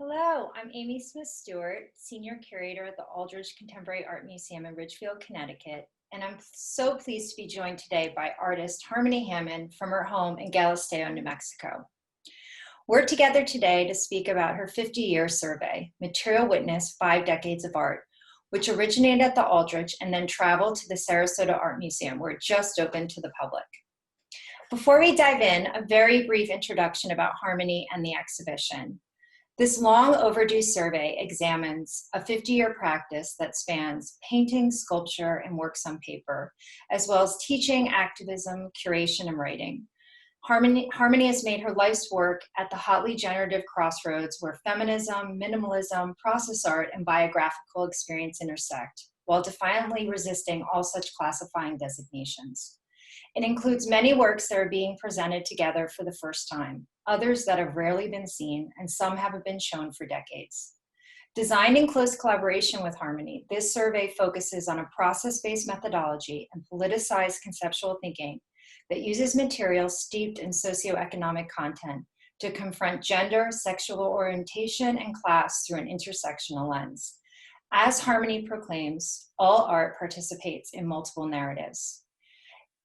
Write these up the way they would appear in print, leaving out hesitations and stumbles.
Hello, I'm Amy Smith-Stewart, Senior Curator at the Aldrich Contemporary Art Museum in Ridgefield, Connecticut, and I'm so pleased to be joined today by artist Harmony Hammond from her home in Galisteo, New Mexico. We're together today to speak about her 50-year survey, Material Witness, 5 Decades of Art, which originated at the Aldrich and then traveled to the Sarasota Art Museum, where it just opened to the public. Before we dive in, a very brief introduction about Harmony and the exhibition. This long overdue survey examines a 50-year practice that spans painting, sculpture, and works on paper, as well as teaching, activism, curation, and writing. Harmony has made her life's work at the hotly generative crossroads where feminism, minimalism, process art, and biographical experience intersect, while defiantly resisting all such classifying designations. It includes many works that are being presented together for the first time, others that have rarely been seen, and some haven't been shown for decades. Designed in close collaboration with Harmony, this survey focuses on a process-based methodology and politicized conceptual thinking that uses materials steeped in socioeconomic content to confront gender, sexual orientation, and class through an intersectional lens. As Harmony proclaims, all art participates in multiple narratives.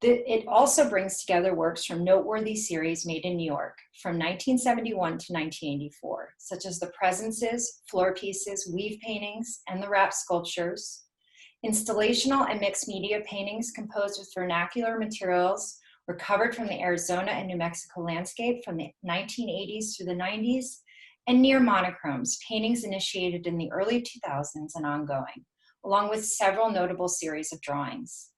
It also brings together works from noteworthy series made in New York from 1971 to 1984, such as the Presences, floor pieces, weave paintings, and the wrap sculptures, installational and mixed media paintings composed with vernacular materials recovered from the Arizona and New Mexico landscape from the 1980s through the 90s, and near monochromes, paintings initiated in the early 2000s and ongoing, along with several notable series of drawings.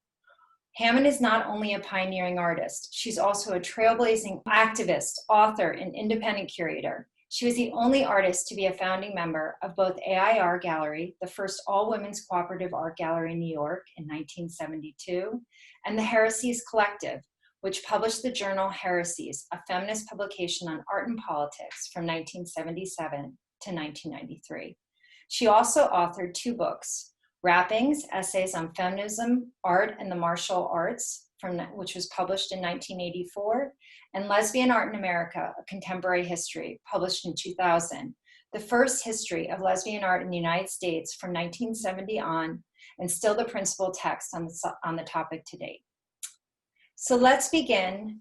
Hammond is not only a pioneering artist, she's also a trailblazing activist, author, and independent curator. She was the only artist to be a founding member of both AIR Gallery, the first all-women's cooperative art gallery in New York in 1972, and the Heresies Collective, which published the journal Heresies, a feminist publication on art and politics from 1977 to 1993. She also authored 2 books, Wrappings, Essays on Feminism, Art, and the Martial Arts, which was published in 1984, and Lesbian Art in America, A Contemporary History, published in 2000, the first history of lesbian art in the United States from 1970 on, and still the principal text on the topic to date. So let's begin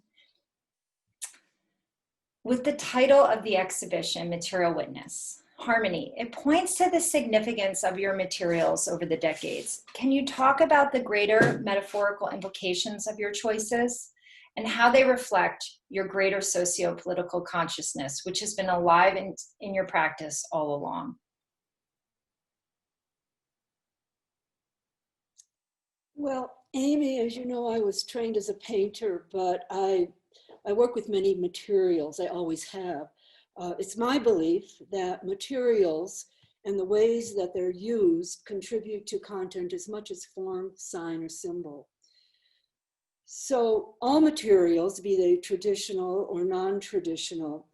with the title of the exhibition, Material Witness. Harmony, it points to the significance of your materials over the decades. Can you talk about the greater metaphorical implications of your choices and how they reflect your greater socio-political consciousness, which has been alive in your practice all along? Well, Amy, as you know, I was trained as a painter, but I work with many materials. I always have. It's my belief that materials and the ways that they're used contribute to content as much as form, sign, or symbol. So all materials, be they traditional or non-traditional,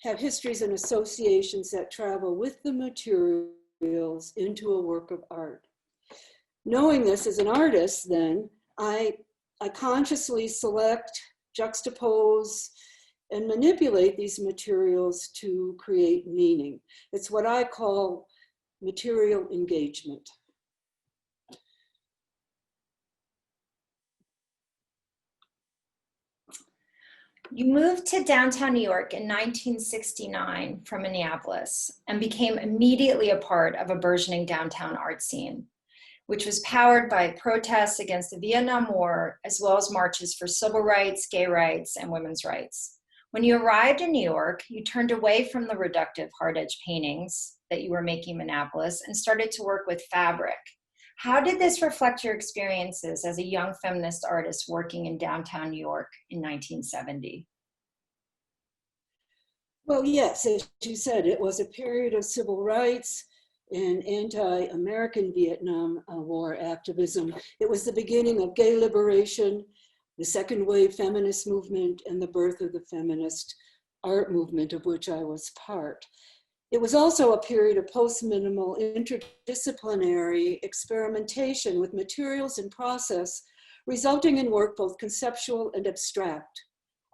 have histories and associations that travel with the materials into a work of art. Knowing this as an artist, then, I consciously select, juxtapose, and manipulate these materials to create meaning. It's what I call material engagement. You moved to downtown New York in 1969 from Minneapolis and became immediately a part of a burgeoning downtown art scene, which was powered by protests against the Vietnam War, as well as marches for civil rights, gay rights, and women's rights. When you arrived in New York, you turned away from the reductive hard-edge paintings that you were making in Minneapolis and started to work with fabric. How did this reflect your experiences as a young feminist artist working in downtown New York in 1970? Well, yes, as you said, it was a period of civil rights and anti-American Vietnam War activism. It was the beginning of gay liberation, the second wave feminist movement, and the birth of the feminist art movement, of which I was part. It was also a period of post-minimal interdisciplinary experimentation with materials and process, resulting in work both conceptual and abstract.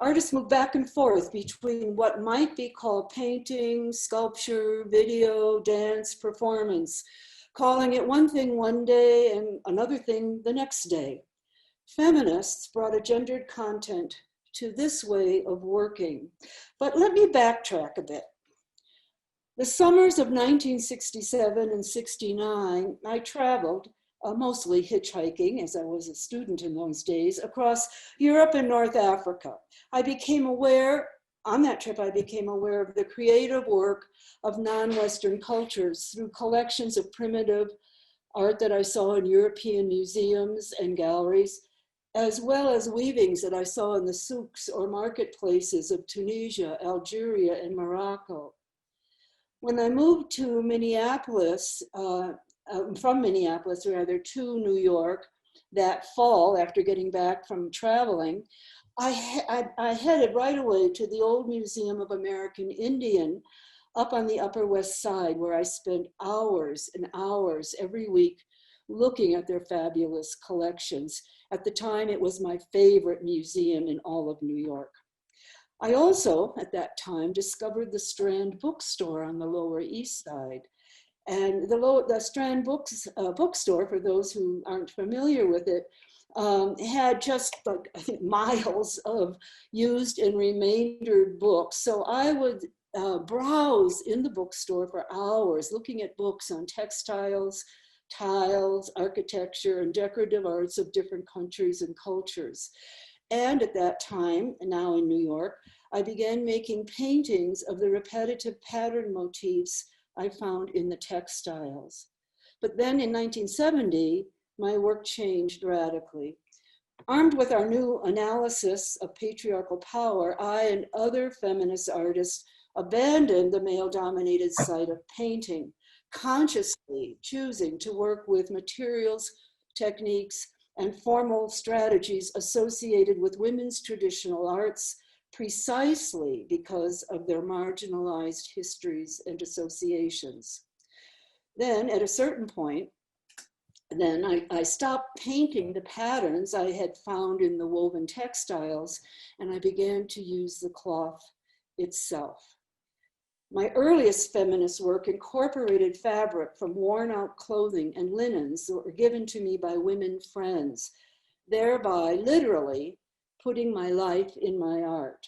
artists move back and forth between what might be called painting, sculpture, video, dance, performance, calling it one thing one day and another thing the next day. Feminists brought a gendered content to this way of working. But let me backtrack a bit. The summers of 1967 and 69, I traveled, mostly hitchhiking, as I was a student in those days, across Europe and North Africa. I became aware, on that trip, I became aware of the creative work of non-Western cultures through collections of primitive art that I saw in European museums and galleries, as well as weavings that I saw in the souks or marketplaces of Tunisia, Algeria, and Morocco. When I moved to Minneapolis, from Minneapolis rather, to New York that fall after getting back from traveling, I headed right away to the old Museum of American Indian up on the Upper West Side, where I spent hours and hours every week looking at their fabulous collections. At the time, it was my favorite museum in all of New York. I also, at that time, discovered the Strand bookstore on the Lower East Side. And the Strand bookstore, for those who aren't familiar with it, had just like, I think, miles of used and remaindered books. So I would browse in the bookstore for hours, looking at books on textiles, tiles, architecture, and decorative arts of different countries and cultures. And at that time, now in New York, I began making paintings of the repetitive pattern motifs I found in the textiles. But then in 1970, my work changed radically. Armed with our new analysis of patriarchal power, I and other feminist artists abandoned the male-dominated side of painting, consciously choosing to work with materials, techniques, and formal strategies associated with women's traditional arts, precisely because of their marginalized histories and associations. Then at a certain point, I stopped painting the patterns I had found in the woven textiles, and I began to use the cloth itself. My earliest feminist work incorporated fabric from worn out clothing and linens that were given to me by women friends, thereby literally putting my life in my art.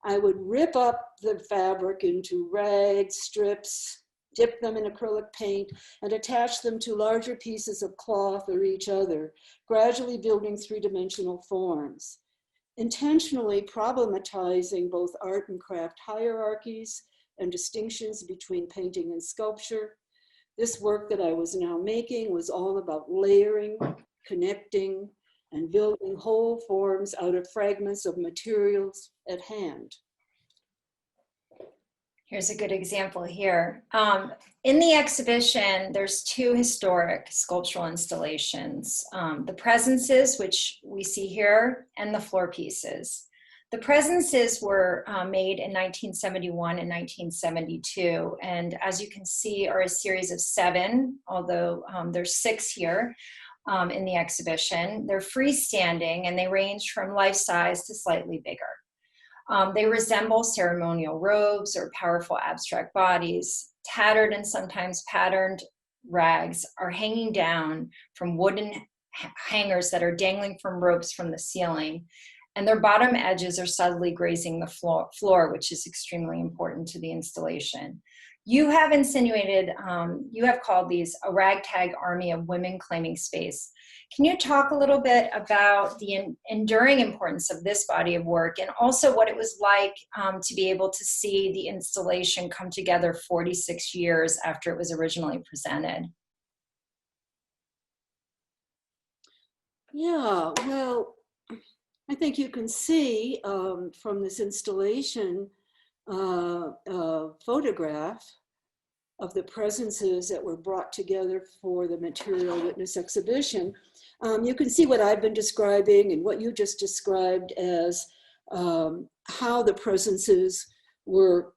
I would rip up the fabric into rags, strips, dip them in acrylic paint, and attach them to larger pieces of cloth or each other, gradually building three-dimensional forms, intentionally problematizing both art and craft hierarchies and distinctions between painting and sculpture. This work that I was now making was all about layering, connecting, and building whole forms out of fragments of materials at hand. Here's a good example here. In the exhibition, there's two historic sculptural installations, the presences, which we see here, and the floor pieces. The presences were made in 1971 and 1972, and as you can see are a series of 7, although there's 6 here in the exhibition. They're freestanding and they range from life-size to slightly bigger. They resemble ceremonial robes or powerful abstract bodies. Tattered and sometimes patterned rags are hanging down from wooden hangers that are dangling from ropes from the ceiling, and their bottom edges are subtly grazing the floor, which is extremely important to the installation. You have insinuated, you have called these a ragtag army of women claiming space. Can you talk a little bit about the enduring importance of this body of work, and also what it was like to be able to see the installation come together 46 years after it was originally presented? Yeah, well, I think you can see from this installation photograph of the presences that were brought together for the Material Witness exhibition. You can see what I've been describing and what you just described as how the presences were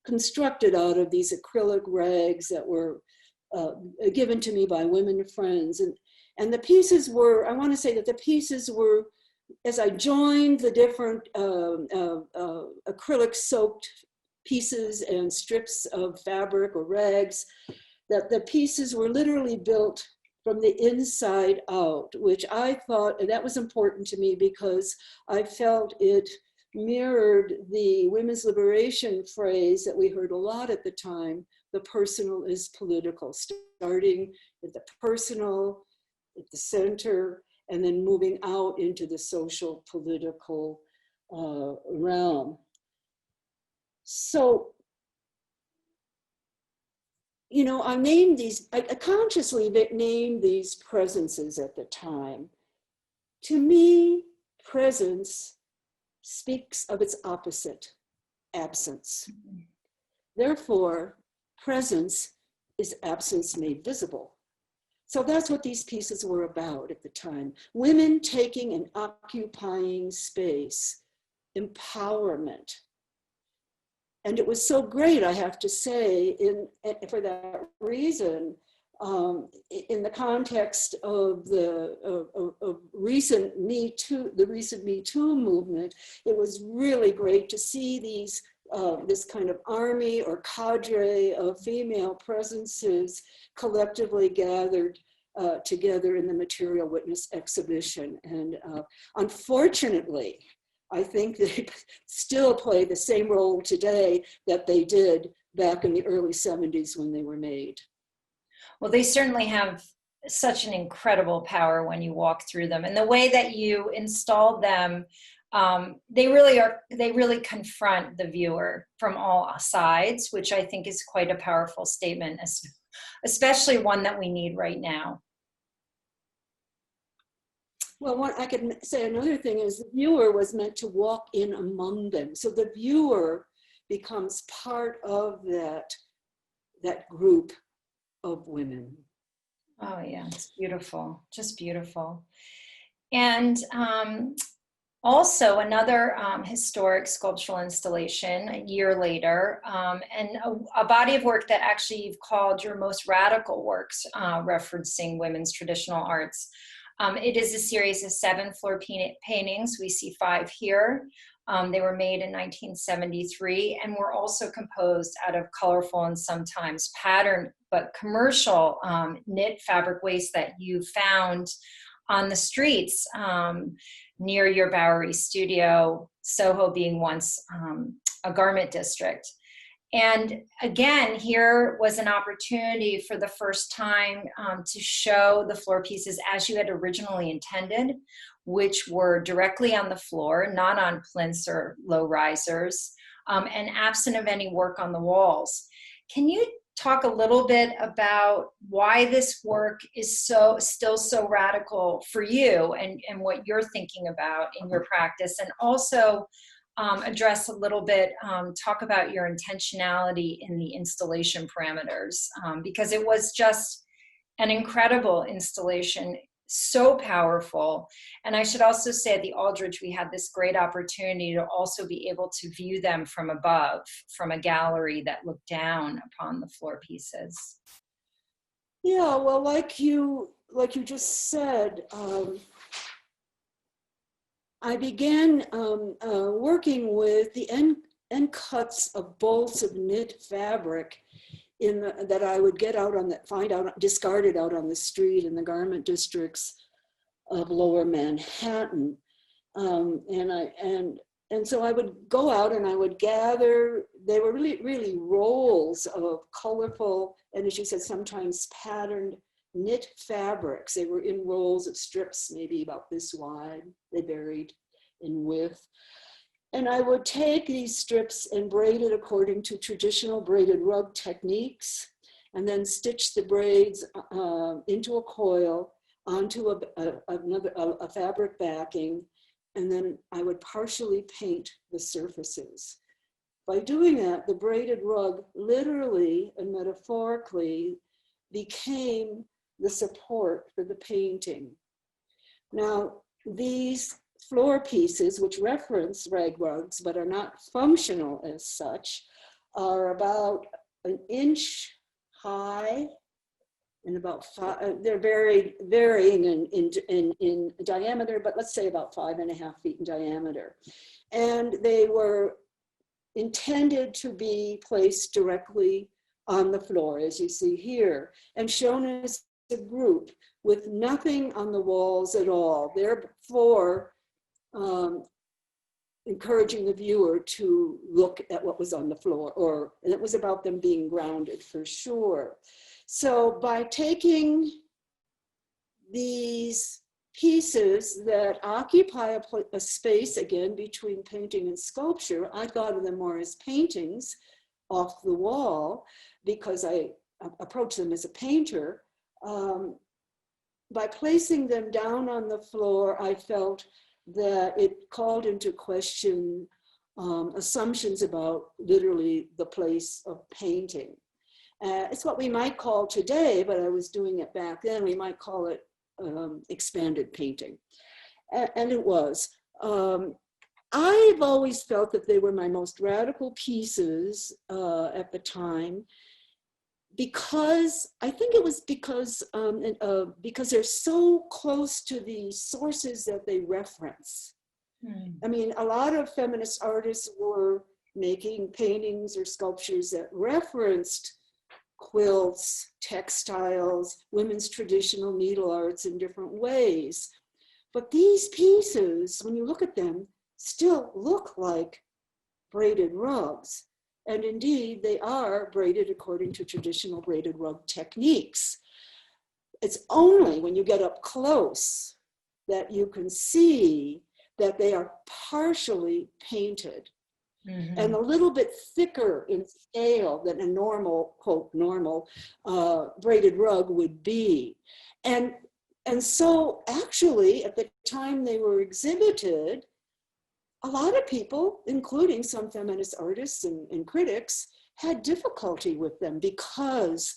constructed out of these acrylic rags that were given to me by women friends. And the pieces were, I want to say that the pieces were as I joined the different acrylic soaked pieces and strips of fabric or rags, that the pieces were literally built from the inside out, which I thought, and that was important to me because I felt it mirrored the women's liberation phrase that we heard a lot at the time, the personal is political, starting at the personal, at the center, and then moving out into the social political realm. So, you know, I named these, I consciously named these presences at the time. To me, presence speaks of its opposite, absence. Therefore, presence is absence made visible. So that's what these pieces were about at the time. Women taking and occupying space, empowerment. And it was so great, I have to say, for that reason, in the context of the recent Me Too, the recent Me Too movement, it was really great to see these this kind of army or cadre of female presences collectively gathered together in the Material Witness exhibition. And unfortunately, I think they still play the same role today that they did back in the early 70s when they were made. Well, they certainly have such an incredible power when you walk through them. And the way that you installed them, they really confront the viewer from all sides, which I think is quite a powerful statement, especially one that we need right now. Well, what I could say another thing is the viewer was meant to walk in among them. So the viewer becomes part of that group of women. Oh yeah, it's beautiful, just beautiful. And also another historic sculptural installation a year later, and a body of work that actually you've called your most radical works, referencing women's traditional arts. It is a series of 7 floor paintings. We see 5 here. They were made in 1973 and were also composed out of colorful and sometimes patterned but commercial knit fabric waste that you found on the streets near your Bowery studio, Soho being once a garment district. And again, here was an opportunity for the first time to show the floor pieces as you had originally intended, which were directly on the floor, not on plinths or low risers, and absent of any work on the walls. Can you talk a little bit about why this work is still so radical for you and what you're thinking about in your practice, and also address a little bit, talk about your intentionality in the installation parameters, because it was just an incredible installation, so powerful. And I should also say at the Aldrich, we had this great opportunity to also be able to view them from above, from a gallery that looked down upon the floor pieces. Yeah, well, like you just said, I began working with the end cuts of bolts of knit fabric that I would get out discarded out on the street in the garment districts of Lower Manhattan, and so I would go out and I would gather. They were really rolls of colorful and, as you said, sometimes patterned knit fabrics. They were in rolls of strips, maybe about this wide. They varied in width. And I would take these strips and braid it according to traditional braided rug techniques, and then stitch the braids into a coil onto a fabric backing, and then I would partially paint the surfaces. By doing that, the braided rug literally and metaphorically became the support for the painting. Now, these floor pieces, which reference rag rugs but are not functional as such, are about 1 inch high and about five, they're varying in diameter, but let's say about 5.5 feet in diameter. And they were intended to be placed directly on the floor, as you see here, and shown as a group with nothing on the walls at all, therefore encouraging the viewer to look at what was on the floor, and it was about them being grounded for sure. So by taking these pieces that occupy a space, again, between painting and sculpture, I thought of them more as paintings off the wall because I approach them as a painter. By placing them down on the floor, I felt that it called into question assumptions about literally the place of painting. It's what we might call today, but I was doing it back then, we might call it expanded painting. And it was. I've always felt that they were my most radical pieces at the time, because I think it was because they're so close to the sources that they reference. I mean, a lot of feminist artists were making paintings or sculptures that referenced quilts, textiles, women's traditional needle arts in different ways. But these pieces, when you look at them, still look like braided rugs. And indeed, they are braided according to traditional braided rug techniques. It's only when you get up close that you can see that they are partially painted. And a little bit thicker in scale than a normal, quote, normal braided rug would be. And so actually, at the time they were exhibited, a lot of people, including some feminist artists and critics, had difficulty with them because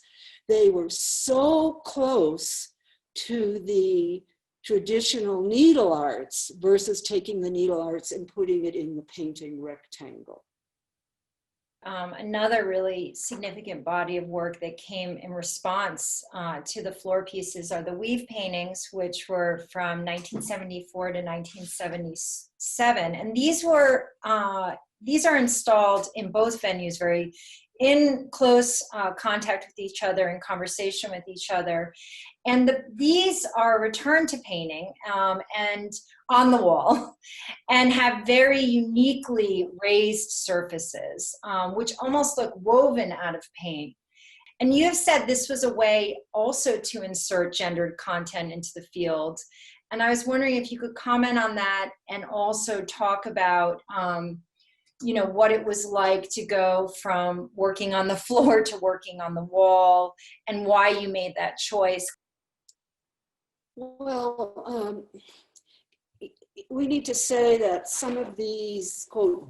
they were so close to the traditional needle arts versus taking the needle arts and putting it in the painting rectangle. Another really significant body of work that came in response to the floor pieces are the weave paintings, which were from 1974 to 1977. And these are installed in both venues, very in close contact with each other, in conversation with each other. And these are returned to painting and on the wall, and have very uniquely raised surfaces, which almost look woven out of paint. And you have said this was a way also to insert gendered content into the field. And I was wondering if you could comment on that and also talk about what it was like to go from working on the floor to working on the wall, and why you made that choice. Well, we need to say that some of these, quote,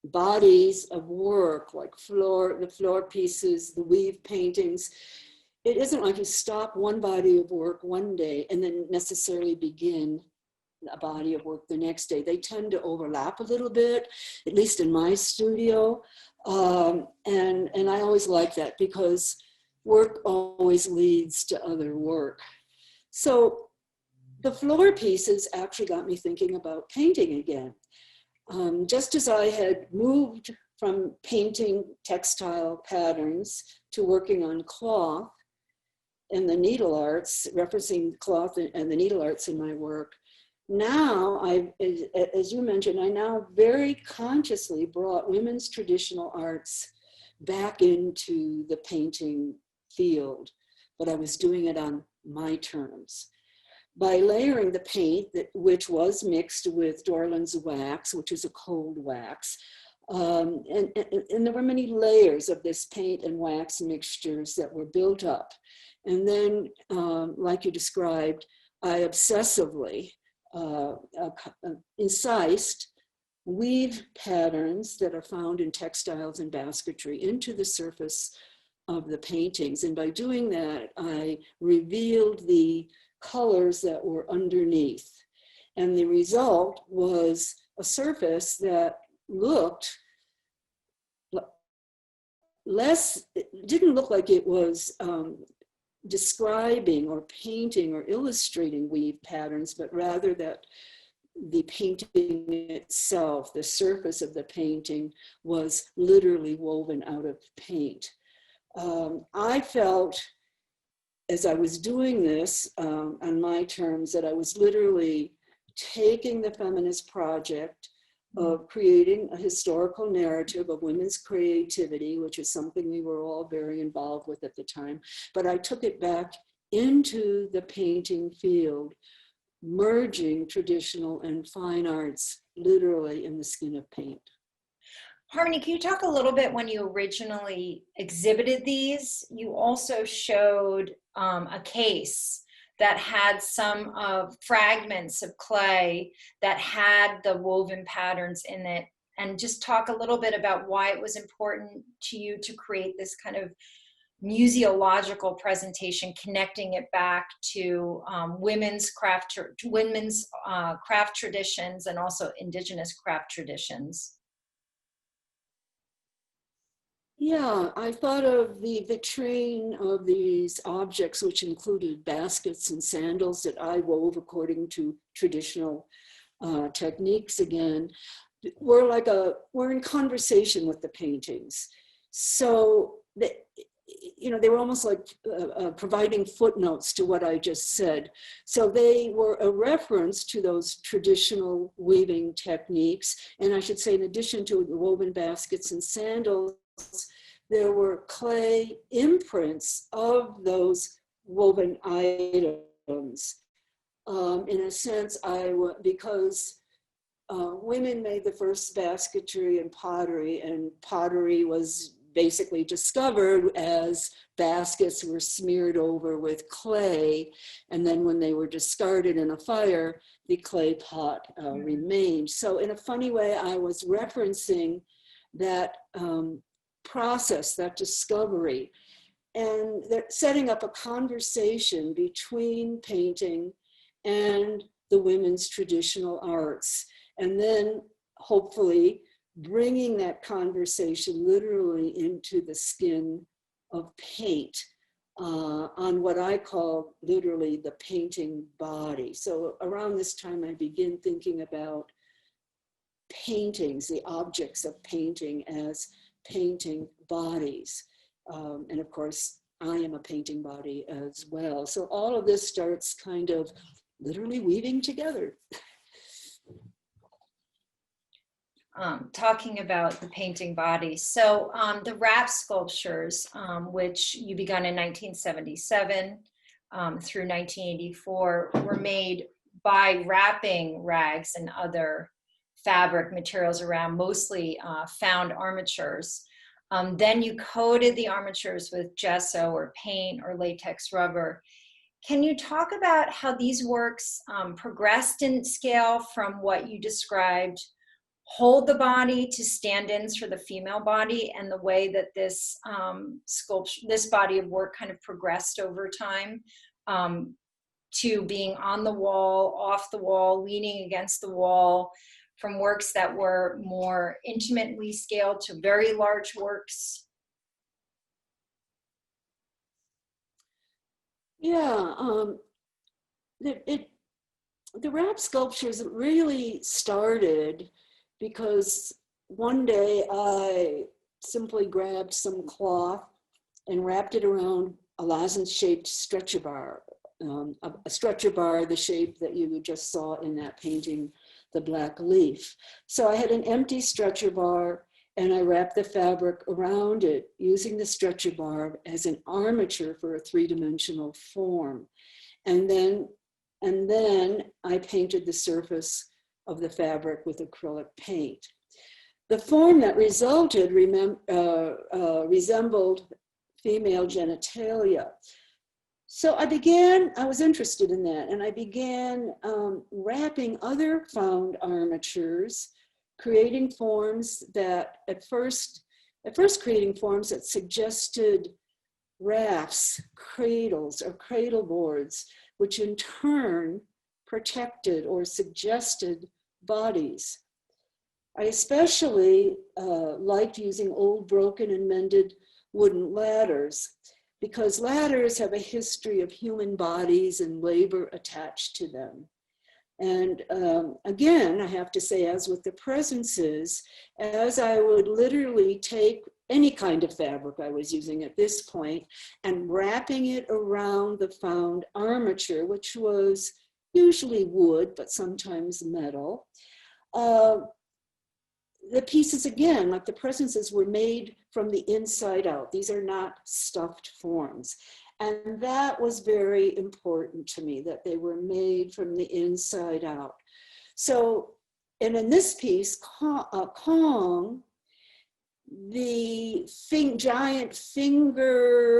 bodies of work, like the floor pieces, the weave paintings, it isn't like you stop one body of work one day and then necessarily begin a body of work the next day. They tend to overlap a little bit, at least in my studio. And I always like that because work always leads to other work. So the floor pieces actually got me thinking about painting again. Just as I had moved from painting textile patterns to working on cloth and the needle arts, referencing cloth and the needle arts in my work, now, as you mentioned, I now very consciously brought women's traditional arts back into the painting field, but I was doing it on my terms. By layering the paint, which was mixed with Dorland's wax, which is a cold wax, and there were many layers of this paint and wax mixtures that were built up. And then, like you described, I obsessively incised weave patterns that are found in textiles and basketry into the surface of the paintings. And by doing that, I revealed the colors that were underneath. And the result was a surface that looked it didn't look like it was describing or painting or illustrating weave patterns, but rather that the painting itself, the surface of the painting, was literally woven out of paint. I felt, as I was doing this on my terms, that I was literally taking the feminist project of creating a historical narrative of women's creativity, which is something we were all very involved with at the time, but I took it back into the painting field, merging traditional and fine arts literally in the skin of paint. Harmony, can you talk a little bit, when you originally exhibited these, you also showed a case that had some of fragments of clay that had the woven patterns in it, and just talk a little bit about why it was important to you to create this kind of museological presentation, connecting it back to women's craft traditions and also indigenous craft traditions. Yeah, I thought of the vitrine of these objects, which included baskets and sandals that I wove according to traditional techniques again. We're in conversation with the paintings. So, they were almost like providing footnotes to what I just said. So they were a reference to those traditional weaving techniques. And I should say, in addition to the woven baskets and sandals, there were clay imprints of those woven items. In a sense, because women made the first basketry and pottery was basically discovered as baskets were smeared over with clay, and then when they were discarded in a fire, the clay pot remained. So in a funny way, I was referencing that process, that discovery, and they're setting up a conversation between painting and the women's traditional arts, and then hopefully bringing that conversation literally into the skin of paint on what I call literally the painting body. So around this time, I begin thinking about paintings, the objects of painting, as painting bodies. And of course, I am a painting body as well. So all of this starts kind of literally weaving together. Talking about the painting body. So the wrap sculptures, which you begun in 1977 through 1984, were made by wrapping rags and other fabric materials around, mostly found armatures. Then you coated the armatures with gesso or paint or latex rubber. Can you talk about how these works progressed in scale from what you described, hold the body, to stand-ins for the female body, and the way that this sculpture, this body of work, kind of progressed over time to being on the wall, off the wall, leaning against the wall, from works that were more intimately scaled to very large works? Yeah, the wrap sculptures really started because one day I simply grabbed some cloth and wrapped it around a lozenge-shaped stretcher bar, a stretcher bar the shape that you just saw in that painting, The Black Leaf. So I had an empty stretcher bar, and I wrapped the fabric around it using the stretcher bar as an armature for a three-dimensional form. And then I painted the surface of the fabric with acrylic paint. The form that resulted resembled female genitalia. So I was interested in that, and I began wrapping other found armatures, creating forms that at first creating forms that suggested rafts, cradles, or cradle boards, which in turn protected or suggested bodies. I especially liked using old, broken, and mended wooden ladders. because ladders have a history of human bodies and labor attached to them. And again, I have to say, as with the presences, as I would literally take any kind of fabric I was using at this point and wrapping it around the found armature, which was usually wood, but sometimes metal. The pieces, again, like the presences, were made from the inside out. These are not stuffed forms. And that was very important to me, that they were made from the inside out. So, and in this piece, Kong, the giant finger-like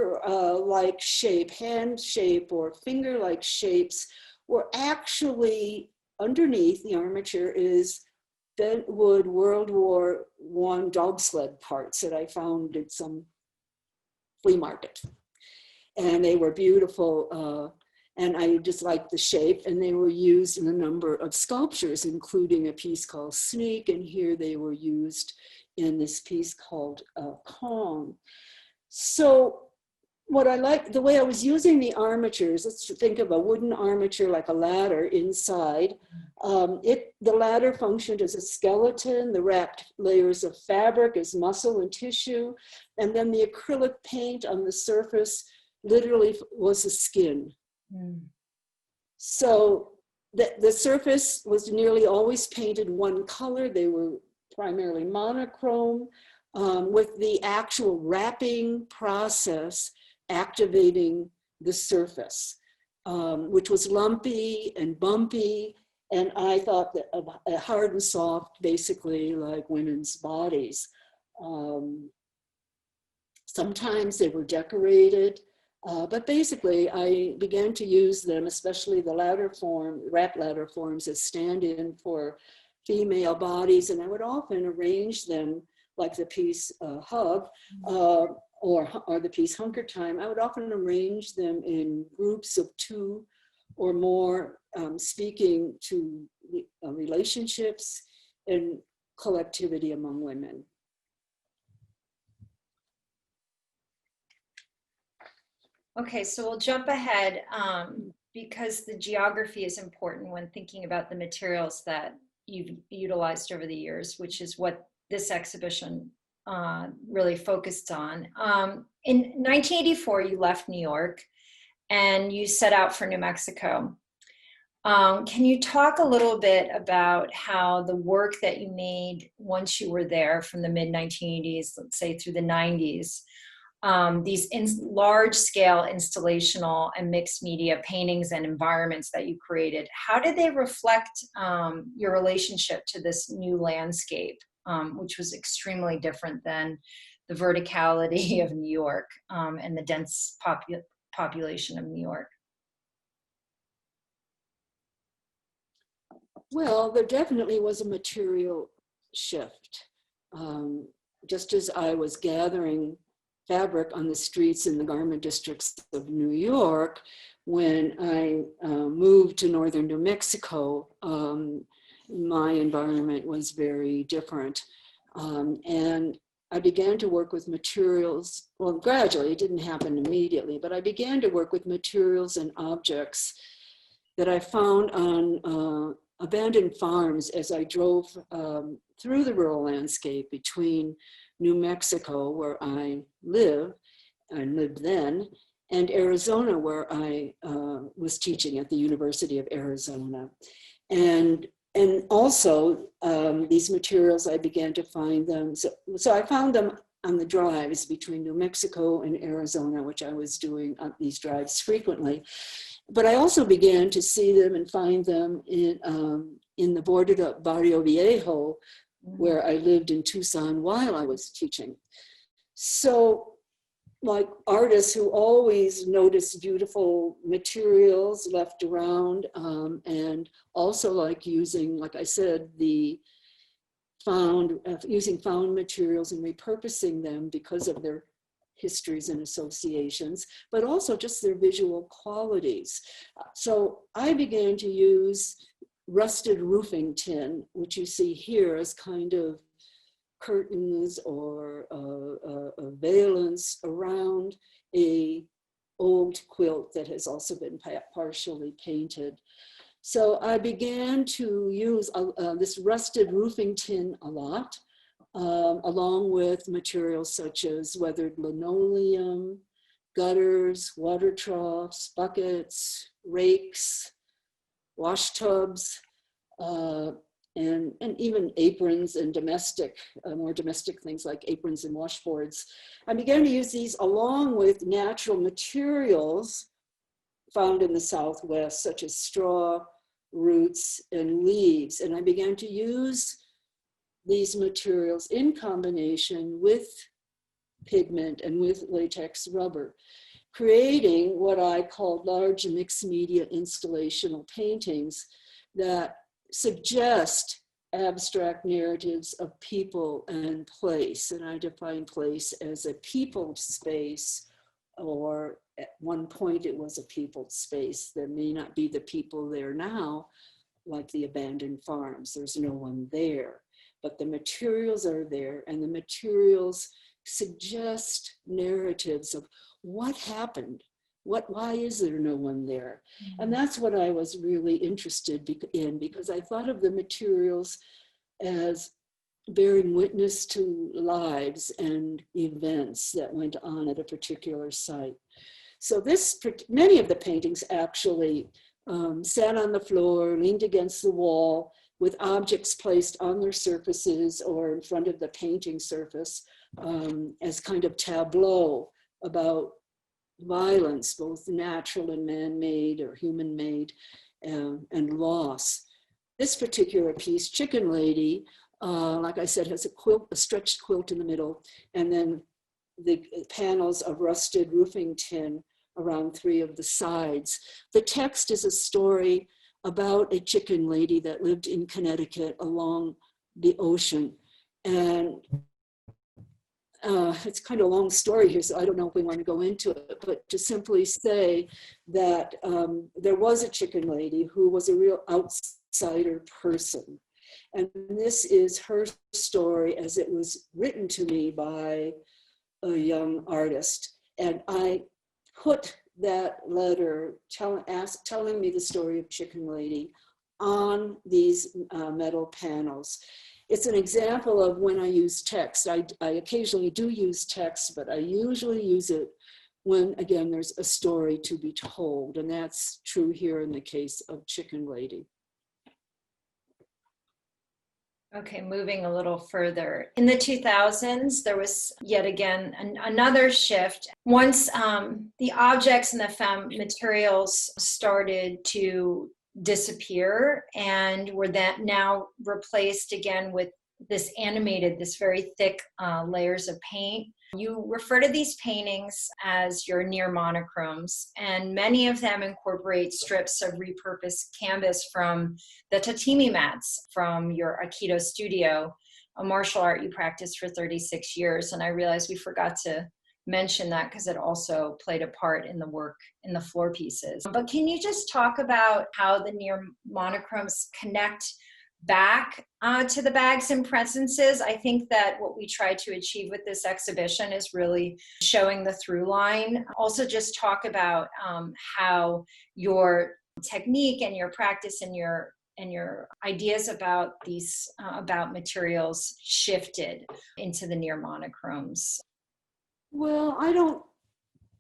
shape, hand shape or finger-like shapes were actually underneath the armature is bentwood World War I dog sled parts that I found at some flea market. And they were beautiful, and I just liked the shape, and they were used in a number of sculptures, including a piece called Sneak, and here they were used in this piece called Kong. So what I like, the way I was using the armatures, let's think of a wooden armature like a ladder inside. The ladder functioned as a skeleton, the wrapped layers of fabric as muscle and tissue, and then the acrylic paint on the surface literally was a skin. Mm. So the surface was nearly always painted one color. They were primarily monochrome, with the actual wrapping process activating the surface, which was lumpy and bumpy. And I thought that hard and soft, basically like women's bodies. Sometimes they were decorated, but basically I began to use them, especially the wrap ladder forms, as stand-in for female bodies. And I would often arrange them like the piece Hug, or the piece Hunker Time. I would often arrange them in groups of 2 or more, speaking to relationships and collectivity among women. Okay, so we'll jump ahead because the geography is important when thinking about the materials that you've utilized over the years, which is what this exhibition really focused on. In 1984, you left New York and you set out for New Mexico. Can you talk a little bit about how the work that you made once you were there from the mid-1980s, let's say through the 90s, these large-scale installational and mixed media paintings and environments that you created, how did they reflect your relationship to this new landscape, which was extremely different than the verticality of New York and the dense population of New York? Well, there definitely was a material shift. Just as I was gathering fabric on the streets in the garment districts of New York, when I moved to northern New Mexico, my environment was very different. And I began to work with materials, well, gradually, it didn't happen immediately, but I began to work with materials and objects that I found on abandoned farms as I drove through the rural landscape between New Mexico, where I live and lived then, and Arizona, where I was teaching at the University of Arizona. And also these materials, I began to find them. So I found them on the drives between New Mexico and Arizona, which I was doing on these drives frequently. But I also began to see them and find them in the boarded up Barrio Viejo, where I lived in Tucson while I was teaching. So like artists who always notice beautiful materials left around, and also like using, like I said, using found materials and repurposing them because of their histories and associations, but also just their visual qualities. So I began to use rusted roofing tin, which you see here as kind of curtains or a valance around a old quilt that has also been partially painted. So I began to use this rusted roofing tin a lot, along with materials such as weathered linoleum, gutters, water troughs, buckets, rakes, wash tubs, and even aprons and more domestic things like aprons and washboards. I began to use these along with natural materials found in the Southwest, such as straw, roots, and leaves. And I began to use these materials in combination with pigment and with latex rubber, creating what I called large mixed media installational paintings that suggest abstract narratives of people and place. And I define place as a peopled space, or at one point it was a peopled space. There may not be the people there now, like the abandoned farms. There's no one there, but the materials are there, and the materials suggest narratives of what happened. Why is there no one there? Mm-hmm. And that's what I was really interested in, because I thought of the materials as bearing witness to lives and events that went on at a particular site. So many of the paintings actually sat on the floor, leaned against the wall, with objects placed on their surfaces or in front of the painting surface as kind of tableau about violence, both natural and man-made or human-made, and loss. This particular piece, Chicken Lady, like I said, has a stretched quilt in the middle, and then the panels of rusted roofing tin around 3 of the sides. The text is a story about a chicken lady that lived in Connecticut along the ocean. And it's kind of a long story here, so I don't know if we want to go into it, but to simply say that there was a chicken lady who was a real outsider person. And this is her story as it was written to me by a young artist. And I put that letter telling me the story of Chicken Lady on these metal panels. It's an example of when I use text. I occasionally do use text, but I usually use it when, again, there's a story to be told. And that's true here in the case of Chicken Lady. Okay, moving a little further. In the 2000s, there was yet again another shift. Once the objects and the femme materials started to disappear and were then now replaced again with this very thick layers of paint. You refer to these paintings as your near monochromes, and many of them incorporate strips of repurposed canvas from the tatami mats from your Aikido studio, a martial art you practiced for 36 years. And I realized we forgot to mention that because it also played a part in the work in the floor pieces. But can you just talk about how the near monochromes connect back to the bags and presences? I think that what we try to achieve with this exhibition is really showing the through line. Also just talk about how your technique and your practice and your ideas about these about materials shifted into the near monochromes. Well,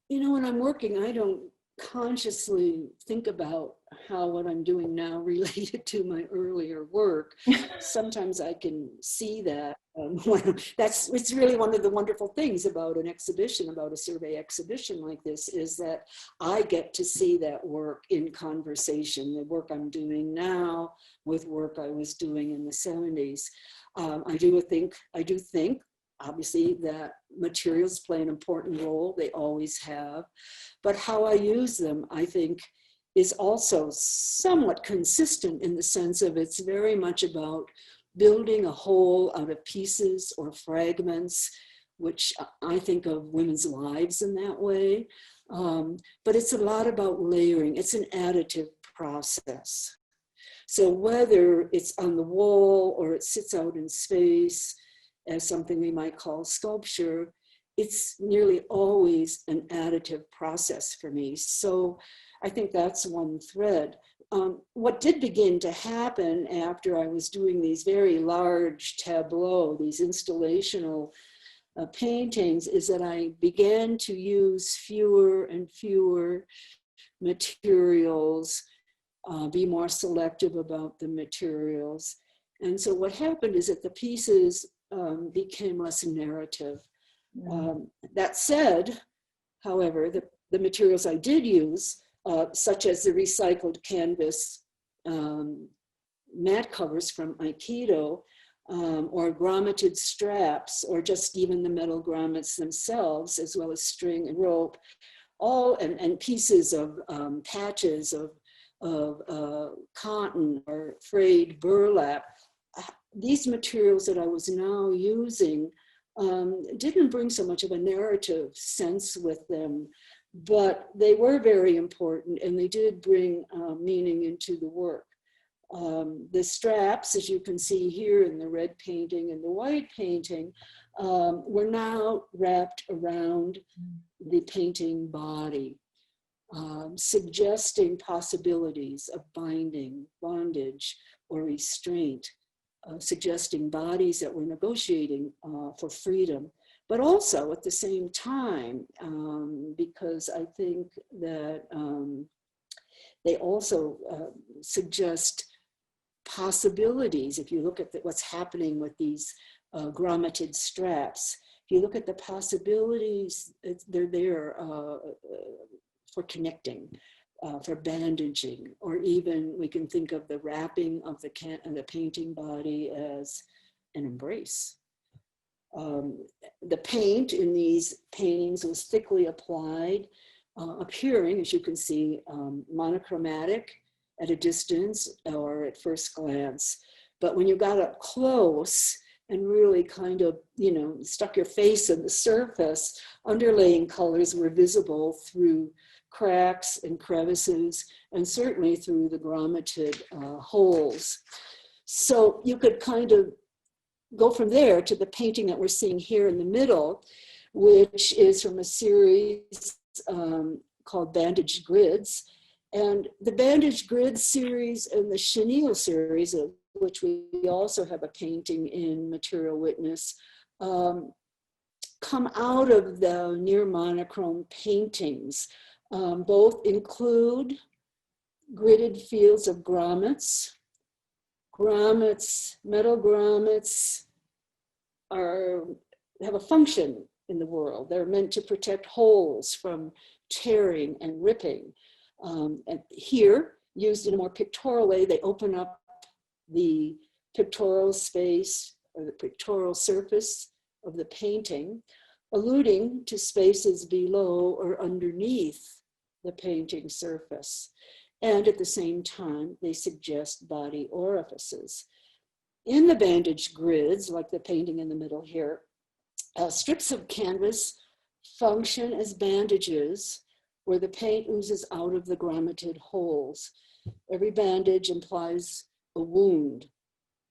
when I'm working, I don't consciously think about how what I'm doing now related to my earlier work. Sometimes I can see that. It's really one of the wonderful things about an exhibition, about a survey exhibition like this, is that I get to see that work in conversation, the work I'm doing now with work I was doing in the 70s. I do think obviously that materials play an important role, they always have, but how I use them, I think, is also somewhat consistent in the sense of it's very much about building a whole out of pieces or fragments, which I think of women's lives in that way. But it's a lot about layering. It's an additive process. So whether it's on the wall or it sits out in space as something we might call sculpture, it's nearly always an additive process for me. So I think that's one thread. What did begin to happen after I was doing these very large tableaux, these installational paintings, is that I began to use fewer and fewer materials, be more selective about the materials. And so what happened is that the pieces became less narrative. That said, however, the materials I did use, such as the recycled canvas mat covers from Aikido, or grommeted straps, or just even the metal grommets themselves, as well as string and rope, all and pieces of patches of cotton or frayed burlap. These materials that I was now using didn't bring so much of a narrative sense with them, but they were very important, and they did bring meaning into the work. The straps, as you can see here in the red painting and the white painting, were now wrapped around the painting body, suggesting possibilities of binding, bondage, or restraint, suggesting bodies that were negotiating for freedom, but also at the same time, because I think that they also suggest possibilities. If you look at what's happening with these grommeted straps, if you look at the possibilities, they're there for connecting, for bandaging, or even we can think of the wrapping of the painting body as an embrace. The paint in these paintings was thickly applied, appearing, as you can see, monochromatic at a distance or at first glance. But when you got up close and really kind of, stuck your face in the surface, underlaying colors were visible through cracks and crevices, and certainly through the grommeted holes. So you could kind of go from there to the painting that we're seeing here in the middle, which is from a series called Bandaged Grids. And the Bandage Grids series and the chenille series, of which we also have a painting in Material Witness, come out of the near monochrome paintings. Both include gridded fields of grommets. Metal grommets have a function in the world. They're meant to protect holes from tearing and ripping. And here, used in a more pictorial way, they open up the pictorial space or the pictorial surface of the painting, alluding to spaces below or underneath the painting surface. And at the same time, they suggest body orifices. In the bandage grids, like the painting in the middle here, strips of canvas function as bandages where the paint oozes out of the grommeted holes. Every bandage implies a wound,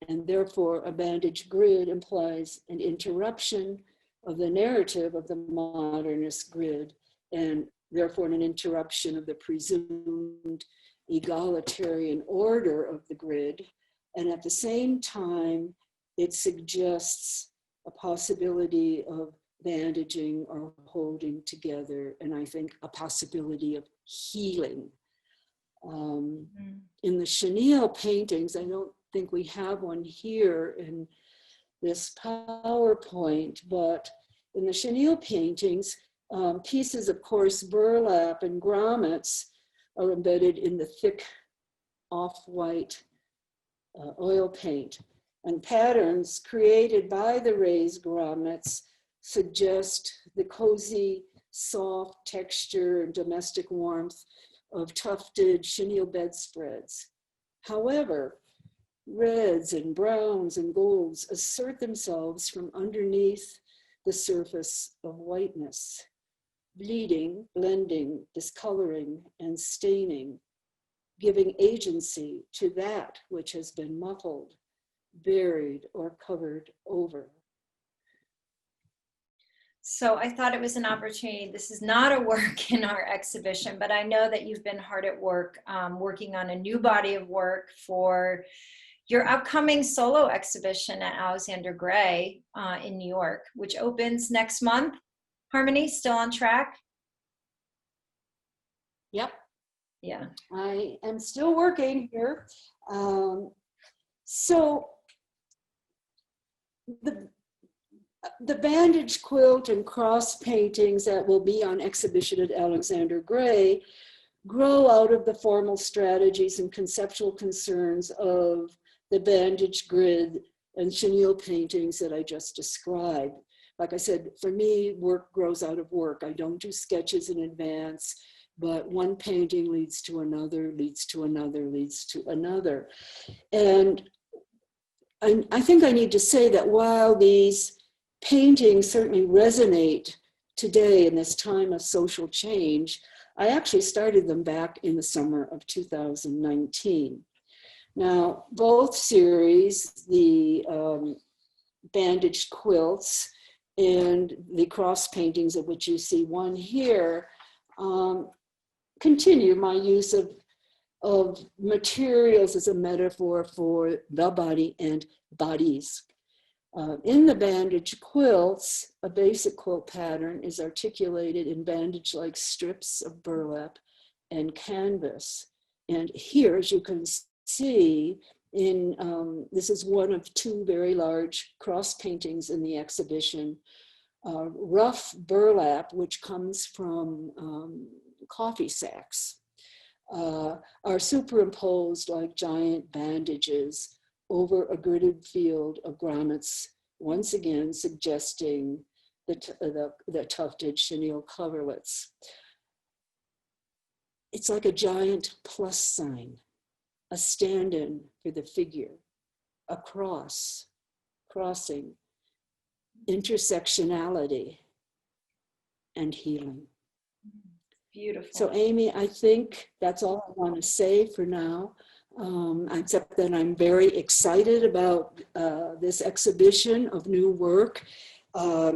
and therefore a bandage grid implies an interruption of the narrative of the modernist grid, and therefore an interruption of the presumed egalitarian order of the grid. And at the same time, it suggests a possibility of bandaging or holding together, and I think a possibility of healing. In the chenille paintings, I don't think we have one here in this PowerPoint, but in the chenille paintings, pieces of coarse burlap and grommets are embedded in the thick off-white oil paint. And patterns created by the raised grommets suggest the cozy, soft texture and domestic warmth of tufted chenille bedspreads. However, reds and browns and golds assert themselves from underneath the surface of whiteness, bleeding, blending, discoloring, and staining, giving agency to that which has been muffled, buried, or covered over. So I thought it was an opportunity. This is not a work in our exhibition, but I know that you've been hard at work working on a new body of work for your upcoming solo exhibition at Alexander Gray in New York, which opens next month. Harmony, still on track? Yep. Yeah. I am still working here. So the bandage quilt and cross paintings that will be on exhibition at Alexander Gray grow out of the formal strategies and conceptual concerns of the bandage grid and chenille paintings that I just described. Like I said, for me, work grows out of work. I don't do sketches in advance, but one painting leads to another, leads to another, leads to another. And I think I need to say that while these paintings certainly resonate today in this time of social change, I actually started them back in the summer of 2019. Now, both series, the Bandaged Quilts and the cross paintings of which you see one here, continue my use of materials as a metaphor for the body and bodies. In the bandage quilts, a basic quilt pattern is articulated in bandage-like strips of burlap and canvas. And here, as you can see, this is one of two very large cross paintings in the exhibition. Rough burlap, which comes from coffee sacks, are superimposed like giant bandages over a gridded field of grommets, once again suggesting the tufted chenille coverlets. It's like a giant plus sign, a stand-in for the figure, a cross, crossing, intersectionality, and healing. Beautiful. So Amy, I think that's all I want to say for now, except that I'm very excited about this exhibition of new work.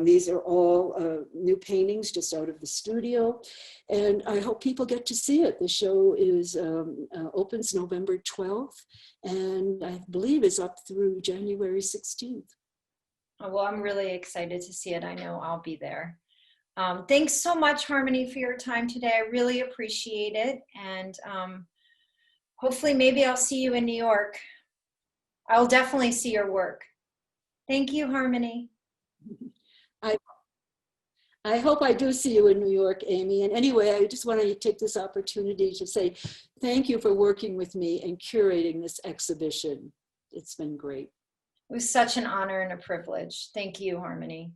These are all new paintings just out of the studio, and I hope people get to see it. The show opens November 12th, and I believe is up through January 16th. Oh, well, I'm really excited to see it. I know I'll be there. Thanks so much, Harmony, for your time today. I really appreciate it. And hopefully maybe I'll see you in New York. I'll definitely see your work. Thank you, Harmony. I hope I do see you in New York, Amy. And anyway, I just want to take this opportunity to say thank you for working with me and curating this exhibition. It's been great. It was such an honor and a privilege. Thank you, Harmony.